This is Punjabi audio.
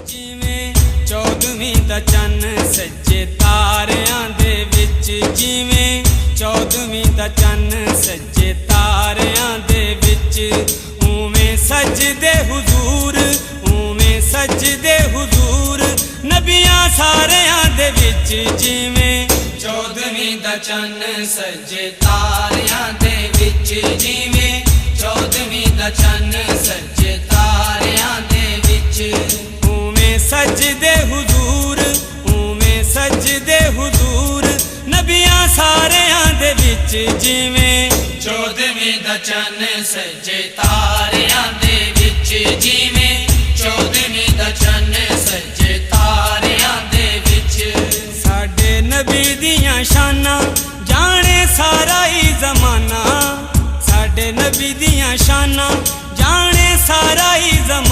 ਜਿਵੇਂ 14ਵੀਂ ਦਾ ਚੰਨ ਸੱਜੇ ਤਾਰਿਆਂ ਦੇ ਵਿੱਚ, ਜਿਵੇਂ 14ਵੀਂ ਦਾ ਚੰਨ ਸੱਜੇ ਤਾਰਿਆਂ ਦੇ ਵਿੱਚ, ਉਵੇਂ ਸਜਦੇ ਹੁਜ਼ੂਰ, ਉਵੇਂ ਸਜਦੇ ਹੁਜ਼ੂਰ ਨਬੀਆਂ ਸਾਰਿਆਂ ਦੇ ਵਿੱਚ। ਜਿਵੇਂ 14ਵੀਂ ਦਾ ਚੰਨ ਸੱਜੇ ਤਾਰਿਆਂ ਦੇ ਵਿੱਚ, ਜਿਵੇਂ 14ਵੀਂ ਦਾ ਚੰਨ ਸੱਜੇ ਤਾਰਿਆਂ ਦੇ ਵਿੱਚ, ਉਵੇਂ ਸਜਦੇ ਹੁਜ਼ੂਰ, ਉਵੇਂ ਸਜਦੇ ਹੁਜ਼ੂਰ ਨਬੀਆਂ ਸਾਰਿਆਂ ਦੇ ਵਿੱਚ। ਜਿਵੇਂ 14ਵੀਂ ਦਾ ਚੰਨ ਸੱਜੇ ਤਾਰਿਆਂ ਦੇ ਵਿੱਚ, ਜਿਵੇਂ 14ਵੀਂ ਦਾ ਚੰਨ ਸੱਜੇ ਤਾਰਿਆਂ ਦੇ ਵਿੱਚ। ਸਾਡੇ ਨਬੀ ਦੀਆਂ ਸ਼ਾਨਾਂ ਜਾਣੇ ਸਾਰਾ ਹੀ ਜ਼ਮਾਨਾ, ਸਾਡੇ ਨਬੀ ਦੀਆਂ ਸ਼ਾਨਾਂ ਜਾਣੇ ਸਾਰਾ ਹੀ ਜ਼ਮਾਨਾ।